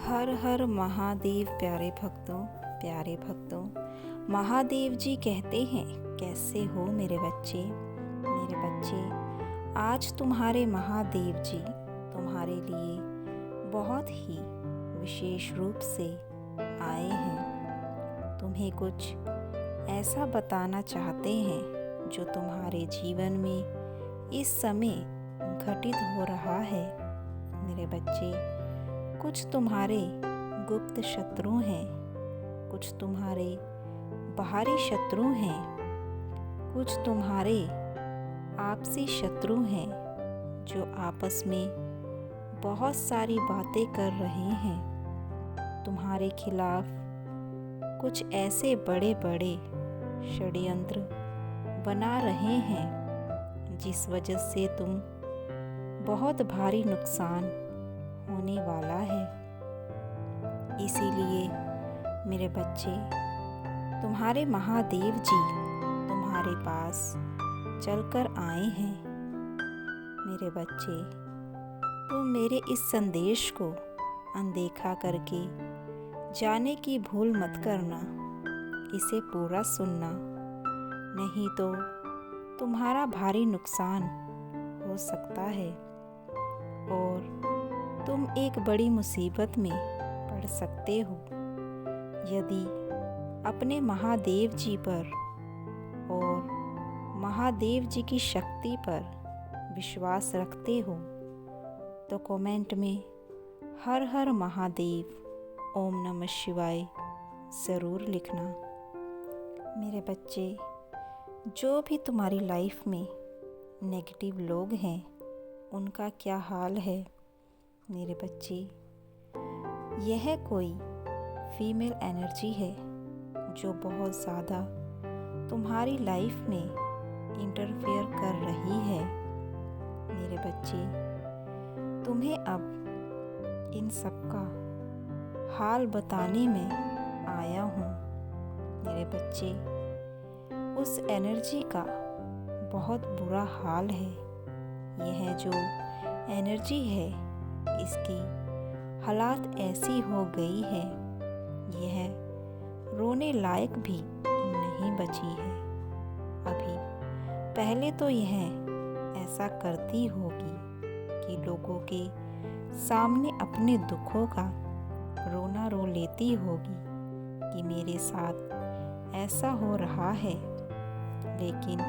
हर हर महादेव। प्यारे भक्तों, महादेव जी कहते हैं, कैसे हो मेरे बच्चे। आज तुम्हारे महादेव जी तुम्हारे लिए बहुत ही विशेष रूप से आए हैं। तुम्हें कुछ ऐसा बताना चाहते हैं जो तुम्हारे जीवन में इस समय घटित हो रहा है। मेरे बच्चे, कुछ तुम्हारे गुप्त शत्रु हैं, कुछ तुम्हारे बाहरी शत्रु हैं, कुछ तुम्हारे आपसी शत्रु हैं जो आपस में बहुत सारी बातें कर रहे हैं। तुम्हारे खिलाफ कुछ ऐसे बड़े बड़े षड्यंत्र बना रहे हैं जिस वजह से तुम बहुत भारी नुकसान होने वाला है। इसीलिए मेरे बच्चे, तुम्हारे महादेव जी तुम्हारे पास चलकर आए हैं। मेरे बच्चे, तुम मेरे इस संदेश को अनदेखा करके जाने की भूल मत करना। इसे पूरा सुनना, नहीं तो तुम्हारा भारी नुकसान हो सकता है और तुम एक बड़ी मुसीबत में पड़ सकते हो। यदि अपने महादेव जी पर और महादेव जी की शक्ति पर विश्वास रखते हो तो कमेंट में हर हर महादेव ओम नमः शिवाय ज़रूर लिखना। मेरे बच्चे, जो भी तुम्हारी लाइफ में नेगेटिव लोग हैं उनका क्या हाल है। मेरे बच्चे, यह कोई फीमेल एनर्जी है जो बहुत ज़्यादा तुम्हारी लाइफ में इंटरफेयर कर रही है। मेरे बच्चे, तुम्हें अब इन सब का हाल बताने में आया हूँ। मेरे बच्चे, उस एनर्जी का बहुत बुरा हाल है। यह जो एनर्जी है, इसकी हालात ऐसी हो गई है, यह रोने लायक भी नहीं बची है अभी। पहले तो यह ऐसा करती होगी कि लोगों के सामने अपने दुखों का रोना रो लेती होगी कि मेरे साथ ऐसा हो रहा है, लेकिन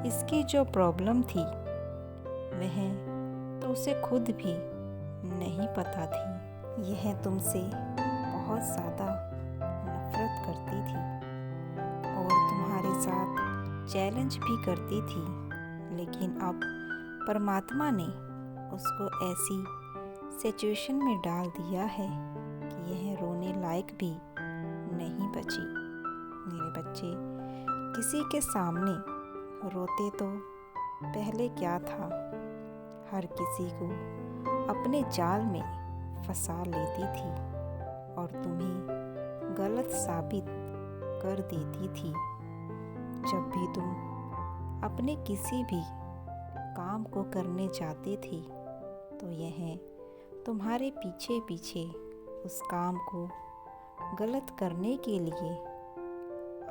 इसकी जो प्रॉब्लम थी वह तो उसे खुद भी नहीं पता थी। यह तुमसे बहुत ज़्यादा नफरत करती थी और तुम्हारे साथ चैलेंज भी करती थी, लेकिन अब परमात्मा ने उसको ऐसी सिचुएशन में डाल दिया है कि यह रोने लायक भी नहीं बची। मेरे बच्चे, किसी के सामने रोते तो पहले क्या था, हर किसी को अपने जाल में फंसा लेती थी और तुम्हें गलत साबित कर देती थी। जब भी तुम अपने किसी भी काम को करने जाते थे तो यह तुम्हारे पीछे पीछे उस काम को गलत करने के लिए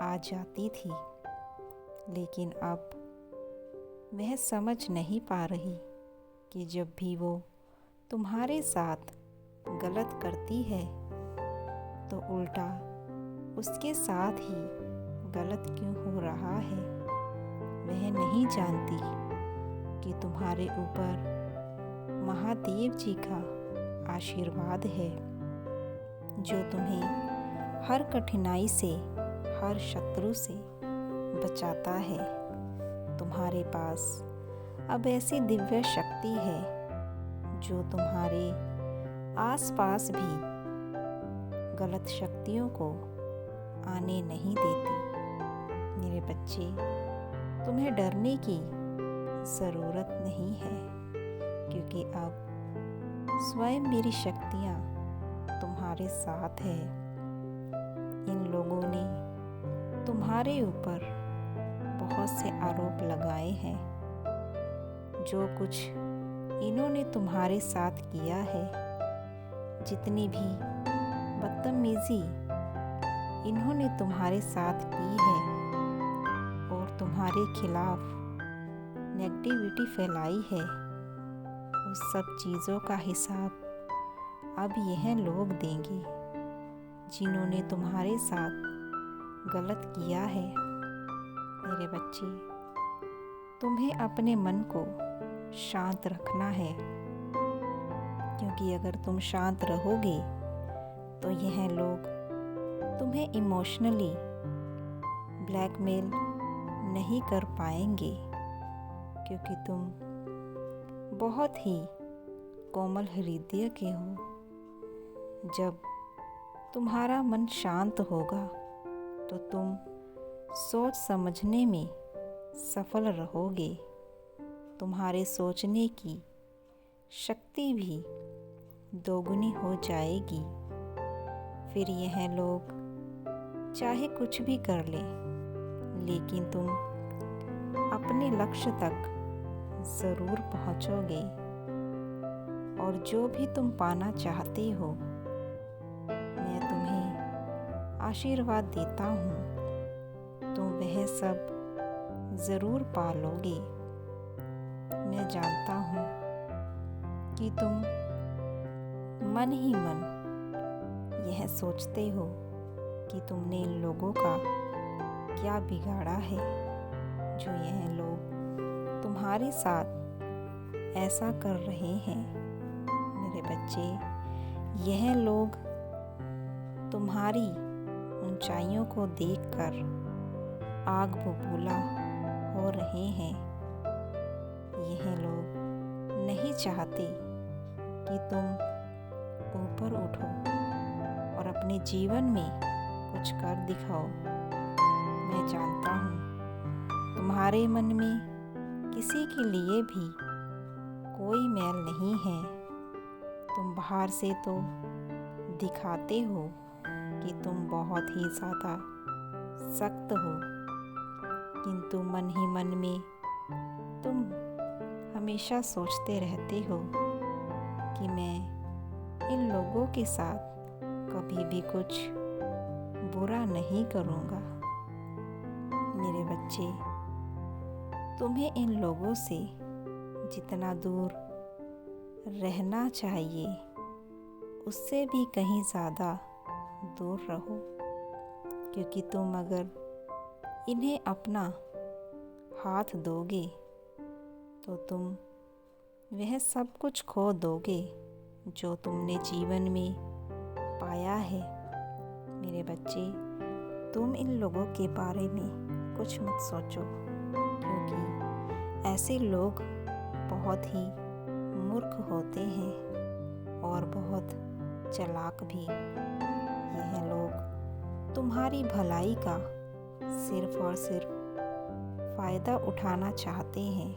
आ जाती थी। लेकिन अब वह समझ नहीं पा रही कि जब भी वो तुम्हारे साथ गलत करती है तो उल्टा उसके साथ ही गलत क्यों हो रहा है। वह नहीं जानती कि तुम्हारे ऊपर महादेव जी का आशीर्वाद है जो तुम्हें हर कठिनाई से, हर शत्रु से बचाता है। तुम्हारे पास अब ऐसी दिव्य शक्ति है जो तुम्हारे आसपास भी गलत शक्तियों को आने नहीं देती। मेरे बच्चे, तुम्हें डरने की ज़रूरत नहीं है, क्योंकि अब स्वयं मेरी शक्तियाँ तुम्हारे साथ है। इन लोगों ने तुम्हारे ऊपर बहुत से आरोप लगाए हैं। जो कुछ इन्होंने तुम्हारे साथ किया है, जितनी भी बदतमीजी इन्होंने तुम्हारे साथ की है और तुम्हारे खिलाफ नेगेटिविटी फैलाई है, उस सब चीज़ों का हिसाब अब यह लोग देंगे जिन्होंने तुम्हारे साथ गलत किया है। मेरे बच्चे, तुम्हें अपने मन को शांत रखना है, क्योंकि अगर तुम शांत रहोगे तो यह लोग तुम्हें इमोशनली ब्लैकमेल नहीं कर पाएंगे, क्योंकि तुम बहुत ही कोमल हृदय के हो। जब तुम्हारा मन शांत होगा तो तुम सोच समझने में सफल रहोगे। तुम्हारे सोचने की शक्ति भी दोगुनी हो जाएगी। फिर यह लोग चाहे कुछ भी कर ले, लेकिन तुम अपने लक्ष्य तक ज़रूर पहुंचोगे और जो भी तुम पाना चाहते हो, मैं तुम्हें आशीर्वाद देता हूँ, तुम वह सब ज़रूर पा लोगे। मैं जानता हूँ कि तुम मन ही मन यह सोचते हो कि तुमने इन लोगों का क्या बिगाड़ा है, जो यह लोग तुम्हारे साथ ऐसा कर रहे हैं। मेरे बच्चे, यह लोग तुम्हारी ऊंचाइयों को देखकर आग बबूला हो रहे हैं। यह लोग नहीं चाहते कि तुम ऊपर उठो और अपने जीवन में कुछ कर दिखाओ। मैं जानता हूँ तुम्हारे मन में किसी के लिए भी कोई मैल नहीं है। तुम बाहर से तो दिखाते हो कि तुम बहुत ही ज़्यादा सख्त हो, किंतु मन ही मन में तुम हमेशा सोचते रहते हो कि मैं इन लोगों के साथ कभी भी कुछ बुरा नहीं करूँगा। मेरे बच्चे, तुम्हें इन लोगों से जितना दूर रहना चाहिए उससे भी कहीं ज़्यादा दूर रहो, क्योंकि तुम अगर इन्हें अपना हाथ दोगे तो तुम वह सब कुछ खो दोगे जो तुमने जीवन में पाया है। मेरे बच्चे, तुम इन लोगों के बारे में कुछ मत सोचो, क्योंकि ऐसे लोग बहुत ही मूर्ख होते हैं और बहुत चालाक भी। यह लोग तुम्हारी भलाई का सिर्फ और सिर्फ फ़ायदा उठाना चाहते हैं,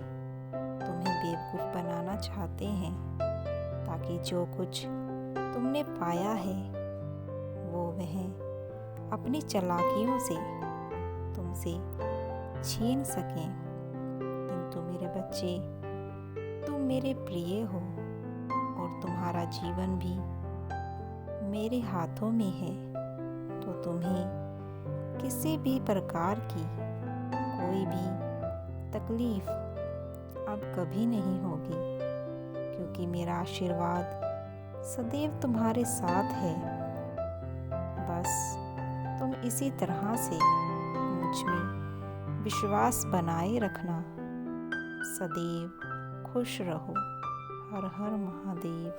तुम्हें बेवकूफ़ बनाना चाहते हैं, ताकि जो कुछ तुमने पाया है वो वह अपनी चालाकियों से तुमसे छीन सकें। किंतु मेरे बच्चे, तुम मेरे प्रिय हो और तुम्हारा जीवन भी मेरे हाथों में है, तो तुम्हें किसी भी प्रकार की कोई भी तकलीफ अब कभी नहीं होगी, क्योंकि मेरा आशीर्वाद सदैव तुम्हारे साथ है। बस तुम इसी तरह से मुझ में विश्वास बनाए रखना। सदैव खुश रहो। हर हर महादेव।